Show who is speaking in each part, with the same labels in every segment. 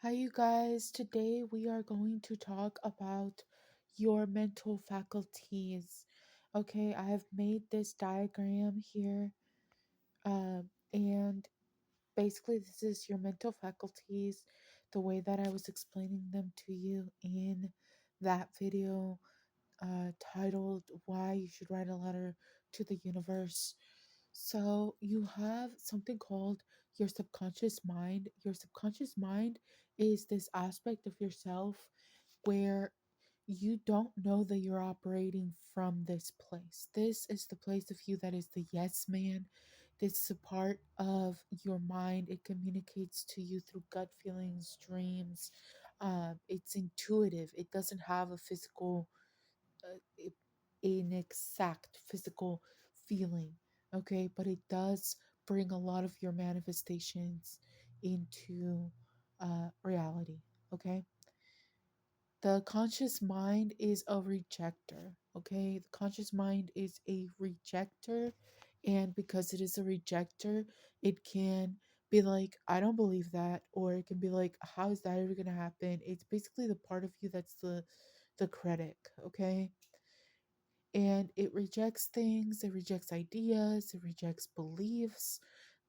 Speaker 1: Hi, you guys. Today we are going to talk about your mental faculties. Okay, I have made this diagram here, and basically, this is your mental faculties, the way that I was explaining them to you in that video titled Why You Should Write a Letter to the Universe. So, you have something called your subconscious mind. Your subconscious mind is this aspect of yourself where you don't know that you're operating from this place. This is the place of you that is the yes man. This is a part of your mind. It communicates to you through gut feelings, dreams. It's intuitive. It doesn't have a physical an exact physical feeling, okay? But it does bring a lot of your manifestations into reality, okay? The conscious mind is a rejector, okay? The conscious mind is a rejector, and because it is a rejector, it can be like, I don't believe that, or it can be like, how is that ever gonna happen? It's basically the part of you that's the critic, okay? And it rejects things, it rejects ideas, it rejects beliefs.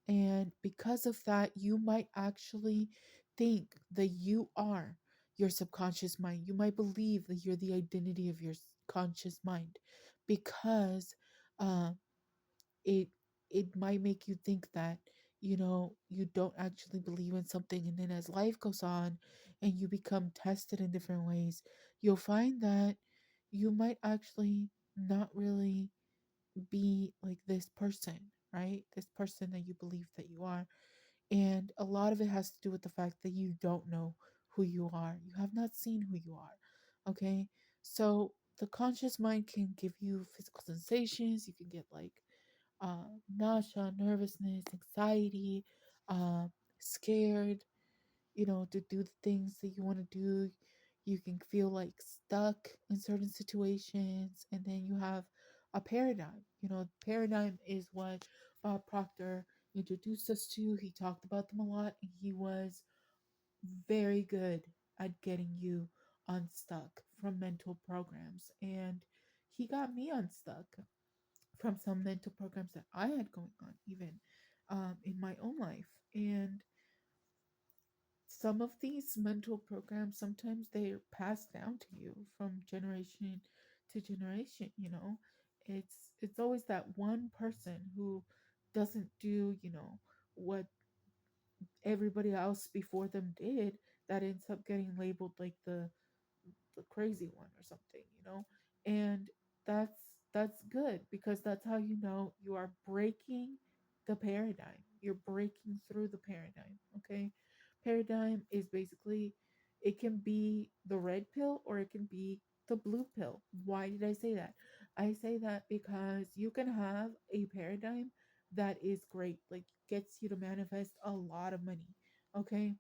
Speaker 1: And because of that, you might actually think that you are your subconscious mind. You might believe that you're the identity of your conscious mind because uh, it it might make you think that you don't actually believe in something, and then as life goes on and you become tested in different ways, you'll find that you might actually not really be like this person, right? This person that you believe that you are. And a lot of it has to do with the fact that you don't know who you are. You have not seen who you are. Okay? So the conscious mind can give you physical sensations. You can get like nausea, nervousness, anxiety, uh, scared, to do the things that you want to do. You can feel like stuck in certain situations. And then you have a paradigm. Paradigm is what Bob Proctor introduced us to. He talked about them a lot, and he was very good at getting you unstuck from mental programs. And he got me unstuck from some mental programs that I had going on, even in my own life. And some of these mental programs, sometimes they're passed down to you from generation to generation. It's always that one person who doesn't do what everybody else before them did, that ends up getting labeled like the crazy one or something. And that's that's good, because that's how you are breaking the paradigm. You're breaking through the paradigm. Okay, paradigm is basically, it can be the red pill or it can be the blue pill. Why did I say that? I say that because you can have a paradigm that is great, like gets you to manifest a lot of money. Okay,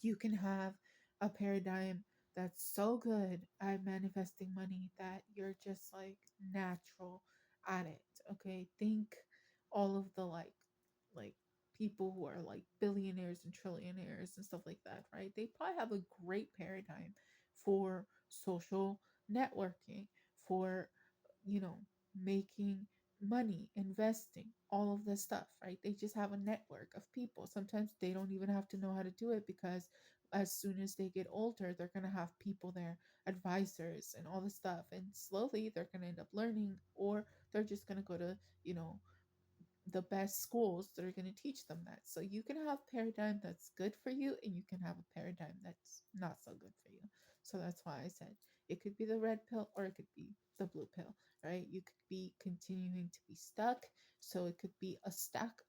Speaker 1: you can have a paradigm that's so good at manifesting money that you're just like natural at it. Okay, think all of the like people who are like billionaires and trillionaires and stuff like that, right? They probably have a great paradigm for social networking, for you know making money, investing, all of this stuff, right? They just have a network of people. Sometimes they don't even have to know how to do it, because as soon as they get older, they're going to have people there, advisors and all this stuff, and slowly they're going to end up learning, or they're just going to go to you know the best schools that are going to teach them that. So you can have paradigm that's good for you, and you can have a paradigm that's not so good for you. So that's why I said it could be the red pill or it could be the blue pill, right? You could be continuing to be stuck. So it could be a stuck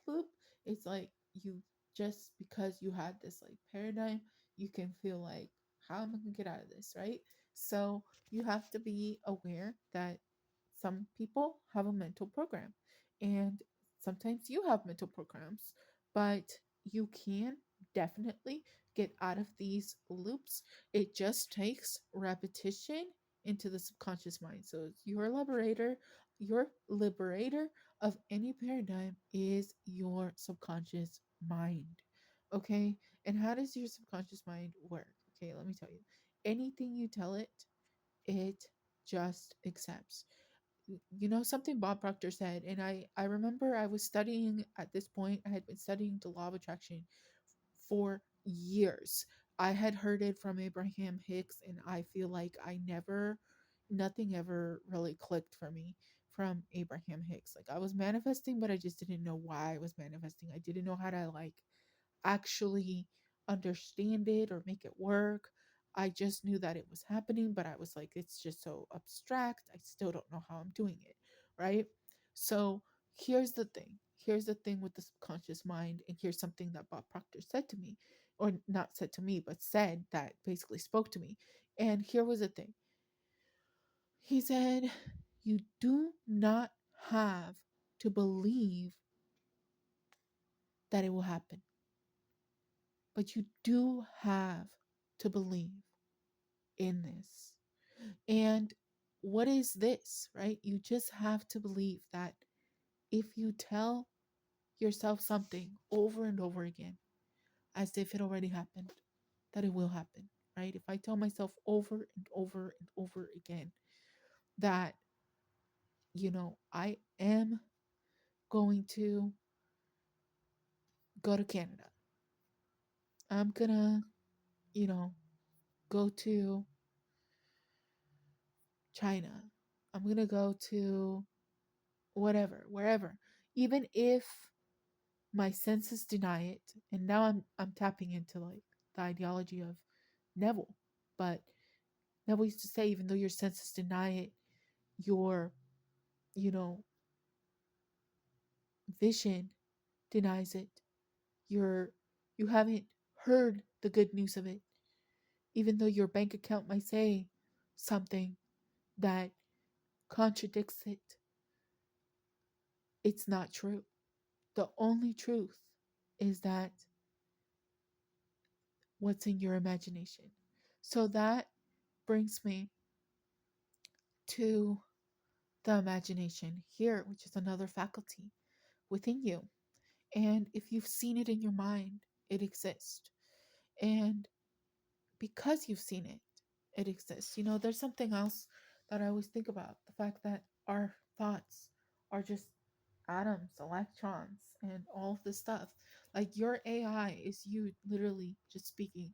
Speaker 1: loop. It's like, you just because you had this like paradigm, you can feel like, how am I going to get out of this, right? So you have to be aware that some people have a mental program, and sometimes you have mental programs, but you can definitely get out of these loops. It just takes repetition into the subconscious mind. So your liberator of any paradigm is your subconscious mind. Okay? And how does your subconscious mind work? Okay, let me tell you. Anything you tell it, it just accepts. You know something Bob Proctor said, and I remember I was studying at this point. I had been studying the law of attraction for years. I had heard it from Abraham Hicks, and I feel like nothing ever really clicked for me from Abraham Hicks. Like I was manifesting, but I just didn't know why I was manifesting. I didn't know how to like actually understand it or make it work. I just knew that it was happening, but I was like, it's just so abstract. I still don't know how I'm doing it. Right. So here's the thing. Here's the thing with the subconscious mind. And here's something that Bob Proctor said to me, or not said to me, but said that basically spoke to me. And here was the thing. He said, you do not have to believe that it will happen, but you do have to believe in this. And what is this, right? You just have to believe that if you tell yourself something over and over again, as if it already happened, that it will happen, right? If I tell myself over and over and over again that, I am going to go to Canada, I'm gonna, you know, go to China, I'm gonna go to whatever, wherever, even if my senses deny it. And now I'm tapping into like the ideology of Neville. But Neville used to say, even though your senses deny it, your, you know, vision denies it. Your you haven't heard the good news of it. Even though your bank account might say something that contradicts it, it's not true. The only truth is that what's in your imagination. So that brings me to the imagination here, which is another faculty within you. And if you've seen it in your mind, it exists. And because you've seen it, it exists. There's something else that I always think about, the fact that our thoughts are just atoms, electrons, and all of this stuff. Like your AI is you literally just speaking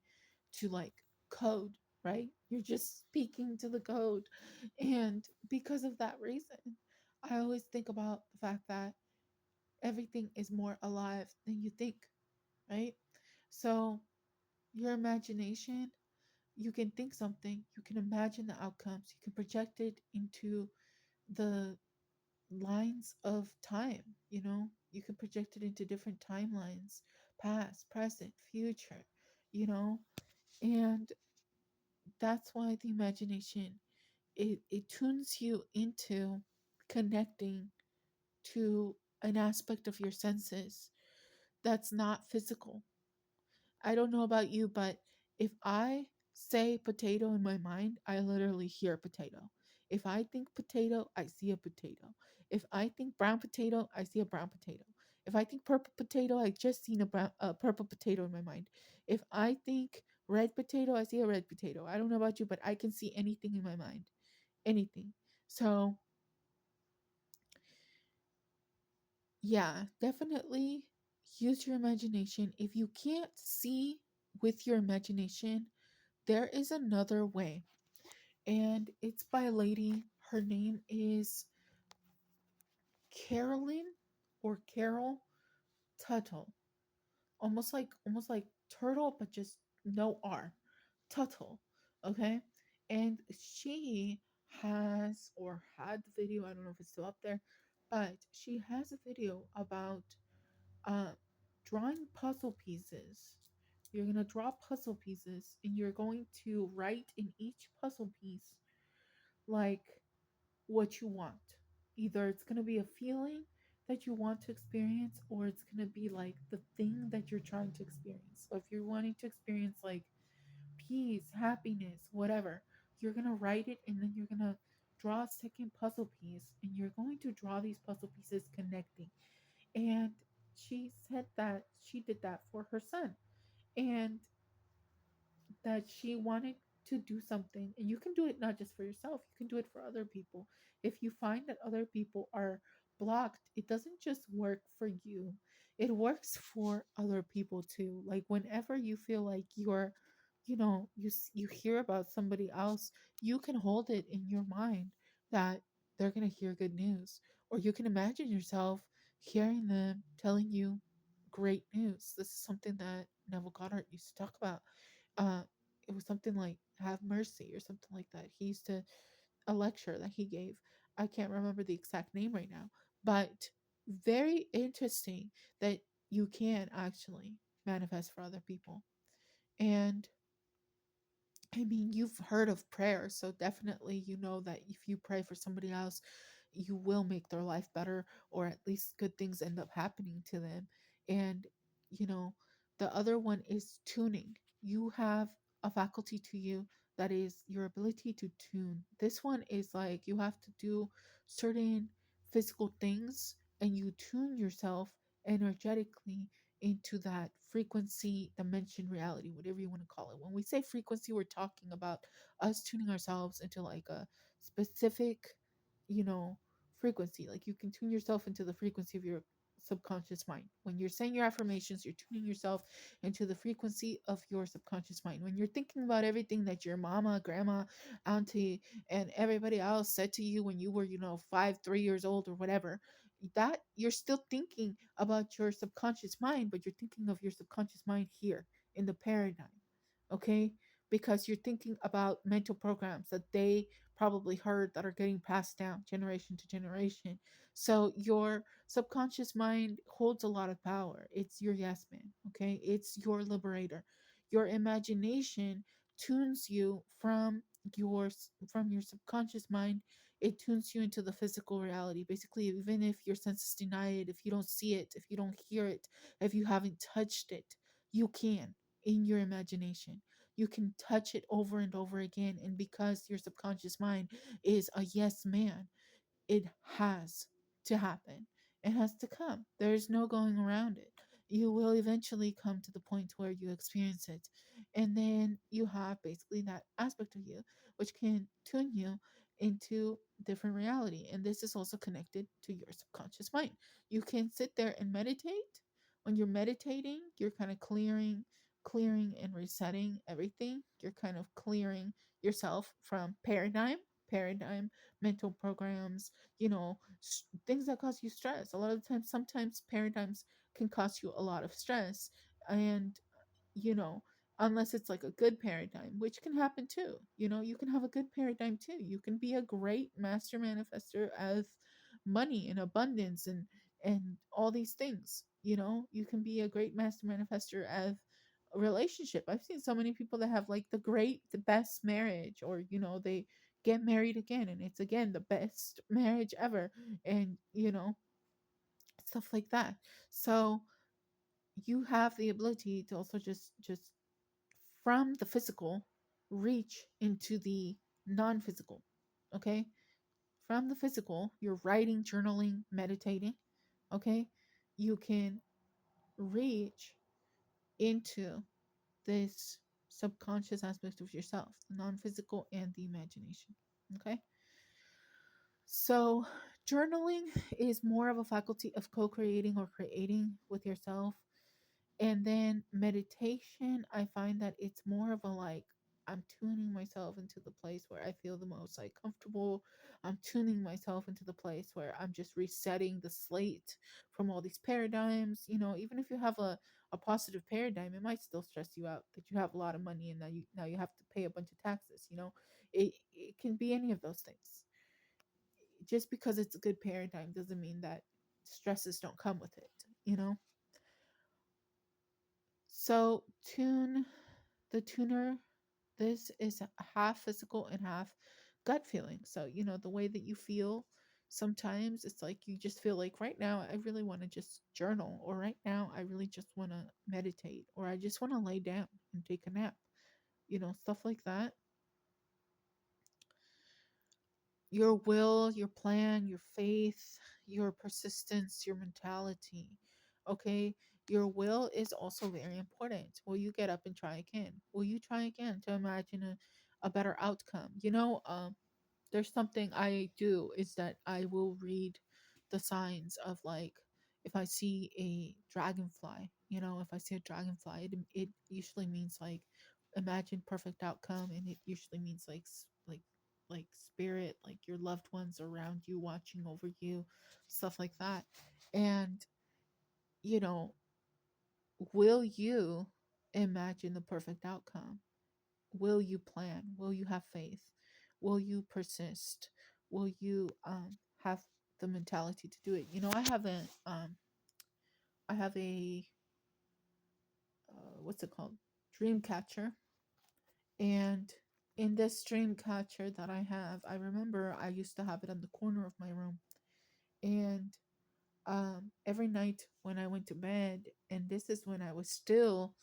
Speaker 1: to like code, right? You're just speaking to the code. And because of that reason, I always think about the fact that everything is more alive than you think, right? So your imagination, you can think something, you can imagine the outcomes, you can project it into the lines of time, you can project it into different timelines, past, present, future, you know, and that's why the imagination, it tunes you into connecting to an aspect of your senses that's not physical. I don't know about you, but if I say potato in my mind, I literally hear potato. If I think potato, I see a potato. If I think brown potato, I see a brown potato. If I think purple potato, I just seen a purple potato in my mind. If I think red potato, I see a red potato. I don't know about you, but I can see anything in my mind. Anything. So, yeah, definitely use your imagination. If you can't see with your imagination, there is another way, and it's by a lady. Her name is Carolyn or Carol Tuttle. Almost like turtle, but just no R. Tuttle. Okay? And she has or had the video, I don't know if it's still up there, but she has a video about uh drawing puzzle pieces. You're gonna draw puzzle pieces and you're going to write in each puzzle piece like what you want. Either it's going to be a feeling that you want to experience, or it's going to be like the thing that you're trying to experience. So if you're wanting to experience like peace, happiness, whatever, you're going to write it and then you're going to draw a second puzzle piece and you're going to draw these puzzle pieces connecting. And she said that she did that for her son. and that she wanted to do something, and you can do it not just for yourself, you can do it for other people. If you find that other people are blocked, it doesn't just work for you, it works for other people too. Like whenever you feel like you're, you hear about somebody else, you can hold it in your mind that they're going to hear good news, or you can imagine yourself hearing them telling you great news. This is something that Neville Goddard used to talk about. uh it was something like have mercy or something like that. He used to, a lecture that he gave, I can't remember the exact name right now, but very interesting that you can actually manifest for other people. And I mean, you've heard of prayer, so definitely you know that if you pray for somebody else, you will make their life better, or at least good things end up happening to them. And, you know, the other one is tuning. You have a faculty to you that is your ability to tune. This one is like you have to do certain physical things and you tune yourself energetically into that frequency, dimension, reality, whatever you want to call it. When we say frequency, we're talking about us tuning ourselves into like a specific, you know, frequency. Like you can tune yourself into the frequency of your subconscious mind. When you're saying your affirmations, you're tuning yourself into the frequency of your subconscious mind. When you're thinking about everything that your mama, grandma, auntie, and everybody else said to you when you were, 5, 3 years old or whatever, that you're still thinking about your subconscious mind, but you're thinking of your subconscious mind here in the paradigm. Okay? Because you're thinking about mental programs that they probably heard that are getting passed down generation to generation. So your subconscious mind holds a lot of power. It's your yes man, okay? It's your liberator. Your imagination tunes you from your subconscious mind. It tunes you into the physical reality. Basically, even if your senses deny it, if you don't see it, if you don't hear it, if you haven't touched it, you can in your imagination. You can touch it over and over again. And because your subconscious mind is a yes man, it has to happen. It has to come. There's no going around it. You will eventually come to the point where you experience it. And then you have basically that aspect of you, which can tune you into different reality. And this is also connected to your subconscious mind. You can sit there and meditate. When you're meditating, you're kind of clearing and resetting everything. You're kind of clearing yourself from paradigm, mental programs, things that cause you stress. A lot of times, sometimes paradigms can cause you a lot of stress. And, you know, unless it's like a good paradigm, which can happen too. You can have a good paradigm too. You can be a great master manifester of money and abundance and all these things. You can be a great master manifester of a relationship. I've seen so many people that have like the best marriage, or they get married again and it's again the best marriage ever, and stuff like that. So you have the ability to also just from the physical reach into the non-physical. Okay, from the physical, you're writing, journaling, meditating. Okay, you can reach into this subconscious aspect of yourself, the non-physical and the imagination. Okay, so journaling is more of a faculty of co-creating or creating with yourself. And then meditation, I find that it's more of a like, I'm tuning myself into the place where I feel the most like comfortable. I'm tuning myself into the place where I'm just resetting the slate from all these paradigms. Even if you have a positive paradigm, it might still stress you out that you have a lot of money and now you have to pay a bunch of taxes. It can be any of those things. Just because it's a good paradigm doesn't mean that stresses don't come with it, you know? So, the tuner, this is half physical and half gut feeling. So, the way that you feel, sometimes it's like you just feel like right now, I really want to just journal, or right now, I really just want to meditate, or I just want to lay down and take a nap, stuff like that. Your will, your plan, your faith, your persistence, your mentality. Okay. Your will is also very important. Will you get up and try again? Will you try again to imagine a better outcome? There's something I do is that I will read the signs of, like, if I see a dragonfly, if I see a dragonfly, it usually means like imagine perfect outcome, and it usually means like like spirit, like your loved ones around you watching over you, stuff like that. And you know, will you imagine the perfect outcome? Will you plan? Will you have faith? Will you persist? Will you have the mentality to do it? I have a what's it called, dream catcher. And in this dream catcher that I have, I remember I used to have it in the corner of my room. And every night when I went to bed, and this is when I was still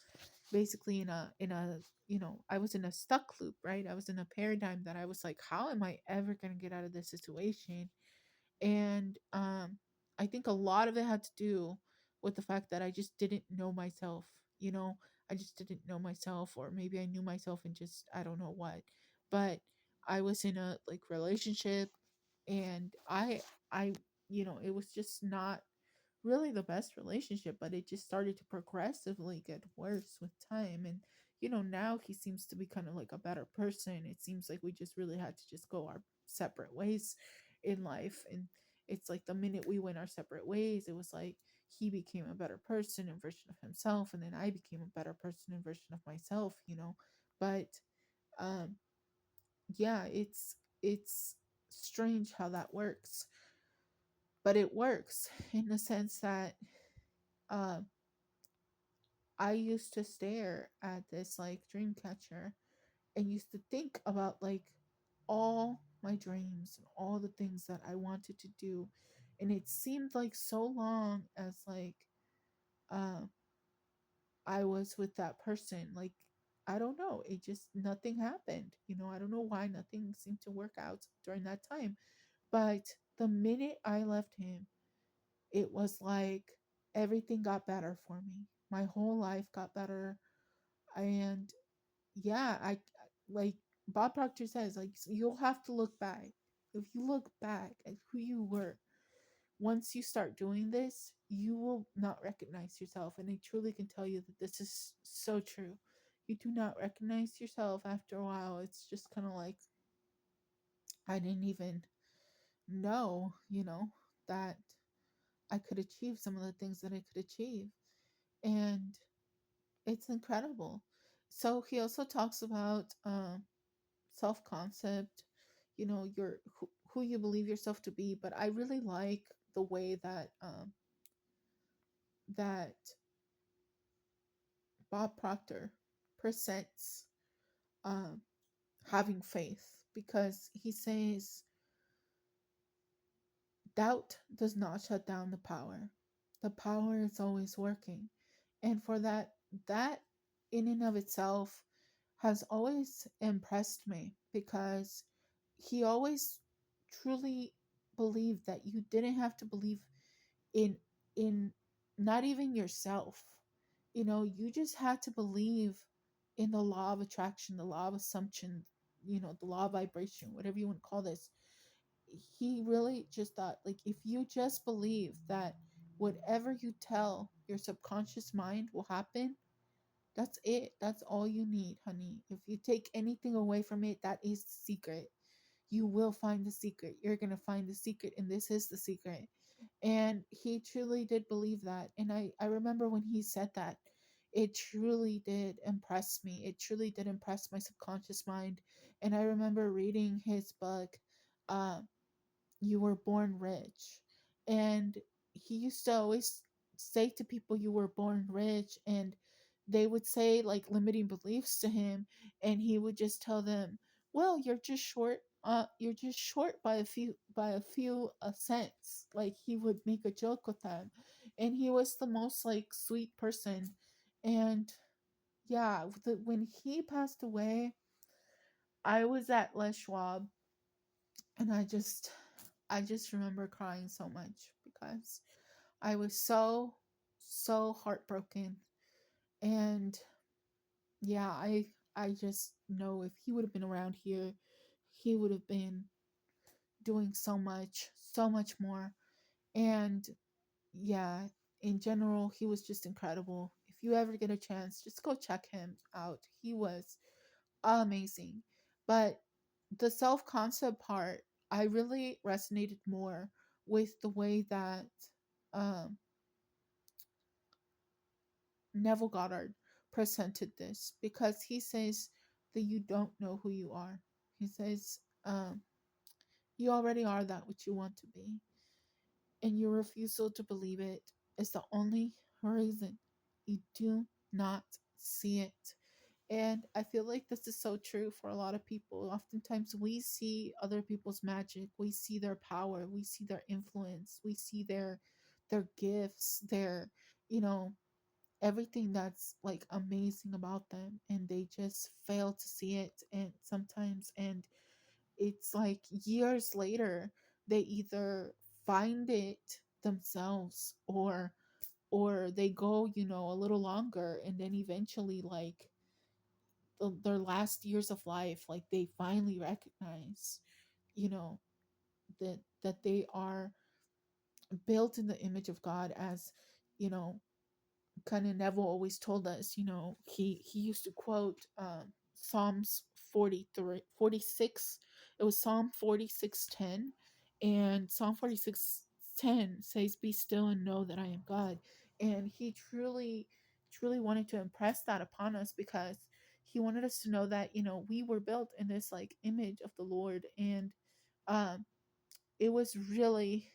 Speaker 1: basically in a I was in a stuck loop, right? I was in a paradigm that I was like, how am I ever going to get out of this situation? And I think a lot of it had to do with the fact that I just didn't know myself. you know I just didn't know myself, or maybe I knew myself and just I don't know what. But I was in a like relationship, and I it was just not really the best relationship, but it just started to progressively get worse with time. And now he seems to be kind of like a better person. It seems like we just really had to just go our separate ways in life. And it's like the minute we went our separate ways, it was like he became a better person and version of himself, and then I became a better person and version of myself. But um yeah, it's strange how that works, but it works in the sense that um I used to stare at this like dream catcher and used to think about like all my dreams and all the things that I wanted to do. And it seemed like so long as like uh, I was with that person. Like, I don't know. It just, nothing happened. I don't know why nothing seemed to work out during that time. But the minute I left him, it was like everything got better for me. My whole life got better. And yeah, I like Bob Proctor says, like, you'll have to look back. If you look back at who you were, once you start doing this, you will not recognize yourself. And I truly can tell you that this is so true. You do not recognize yourself after a while. It's just kind of like, I didn't even know, that I could achieve some of the things that I could achieve. And it's incredible. So he also talks about self concept, your who you believe yourself to be. But I really like the way that Bob Proctor presents um, having faith, because he says doubt does not shut down the power. The power is always working. And for that in and of itself has always impressed me, because he always truly believed that you didn't have to believe in in not even yourself. You just had to believe in the law of attraction, the law of assumption, the law of vibration, whatever you want to call this. He really just thought, like, if you just believe that whatever you tell your subconscious mind will happen, that's it. That's all you need, honey. If you take anything away from it, that is the secret. You will find the secret. You're going to find the secret, and this is the secret. And he truly did believe that. And I remember when he said that, it truly did impress me. It truly did impress my subconscious mind. And I remember reading his book, uh, You Were Born Rich. And he used to always say to people, you were born rich. And they would say like limiting beliefs to him. And he would just tell them, well, you're just short by a few cents. Like, he would make a joke with them. And he was the most like sweet person. And yeah, when he passed away, I was at Les Schwab, and I just remember crying so much, because I was so so heartbroken. And yeah, I just know if he would have been around here, he would have been doing so much more. And yeah, in general, he was just incredible. If you ever get a chance, just go check him out. He was amazing. But the self concept part, I really resonated more with the way that um, Neville Goddard presented this, because he says that you don't know who you are. He says, you already are that which you want to be, and your refusal to believe it is the only reason you do not see it. And I feel like this is so true for a lot of people. Oftentimes we see other people's magic, we see their power, we see their influence, we see their gifts, their, you know, everything that's like amazing about them, and they just fail to see it. And sometimes, and it's like years later, they either find it themselves, or they go, you know, a little longer, and then eventually, like their last years of life, like they finally recognize, you know, that they are built in the image of God. As you know, kind of Neville always told us, you know, he used to quote Psalms 43, 46. It was Psalm 46:10, and Psalm 46:10 says, "Be still and know that I am God." And he truly wanted to impress that upon us, because he wanted us to know that, you know, we were built in this like image of the Lord. And um it was really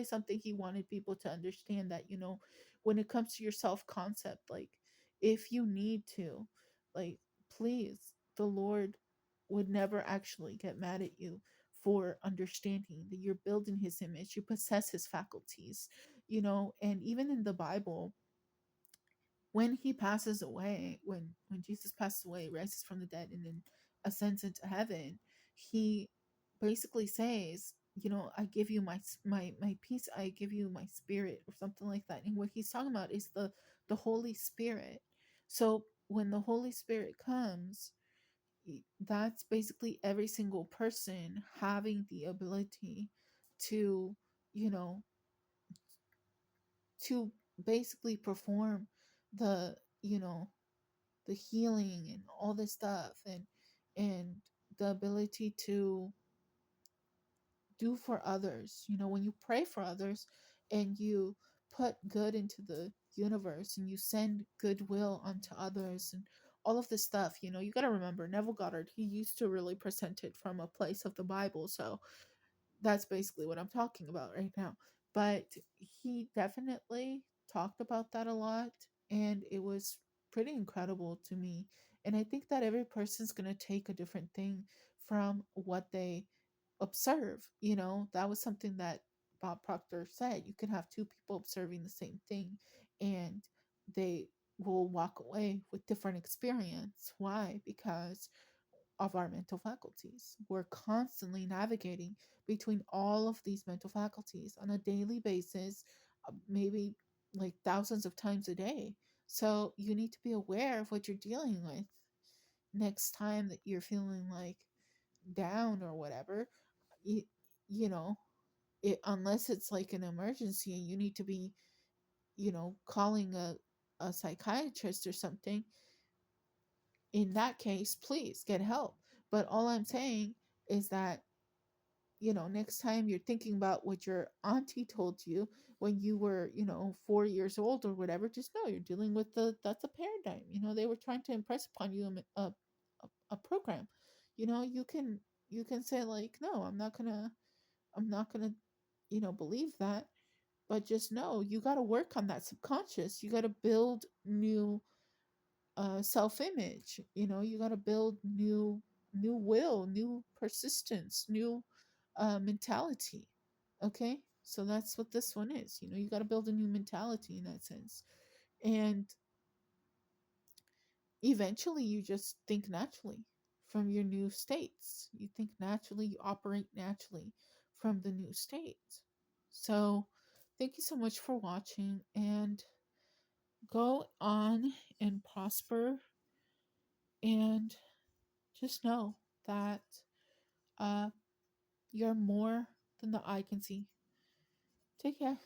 Speaker 1: something he wanted people to understand, that, you know, when it comes to your self concept, like if you need to, like, please, the Lord would never actually get mad at you for understanding that you're built in his image, you possess his faculties, you know. And even in the Bible, when he passes away, when Jesus passes away, rises from the dead, and then ascends into heaven, he basically says, you know, I give you my peace, I give you my spirit, or something like that. And what he's talking about is the Holy Spirit. So when the Holy Spirit comes, that's basically every single person having the ability to, you know, to basically perform the, you know, the healing and all this stuff, and the ability to do for others. You know, when you pray for others and you put good into the universe, and you send goodwill onto others, and all of this stuff, you know, you got to remember Neville Goddard, he used to really present it from a place of the Bible. So that's basically what I'm talking about right now. But he definitely talked about that a lot, and it was pretty incredible to me. And I think that every person's going to take a different thing from what they observe. You know, that was something that Bob Proctor said. You can have two people observing the same thing, and they will walk away with different experience. Why? Because of our mental faculties. We're constantly navigating between all of these mental faculties on a daily basis, maybe like thousands of times a day. So you need to be aware of what you're dealing with next time that you're feeling like down or whatever. You, you know, unless it's like an emergency and you need to be, you know, calling a psychiatrist or something, in that case, please get help. But all I'm saying is that, you know, next time you're thinking about what your auntie told you when you were, you know, 4 years old or whatever, just know you're dealing with that's a paradigm. You know, they were trying to impress upon you a program. You know, you can say like, no, I'm not gonna, you know, believe that. But just know you got to work on that subconscious. You got to build new self-image. You know, you got to build new will, new persistence, new mentality. Okay, so that's what this one is. You know, you got to build a new mentality in that sense. And eventually you just think naturally from your new states. You think naturally, you operate naturally from the new state. So Thank you so much for watching, and go on and prosper, and just know that uh, you're more than the eye can see. Take care.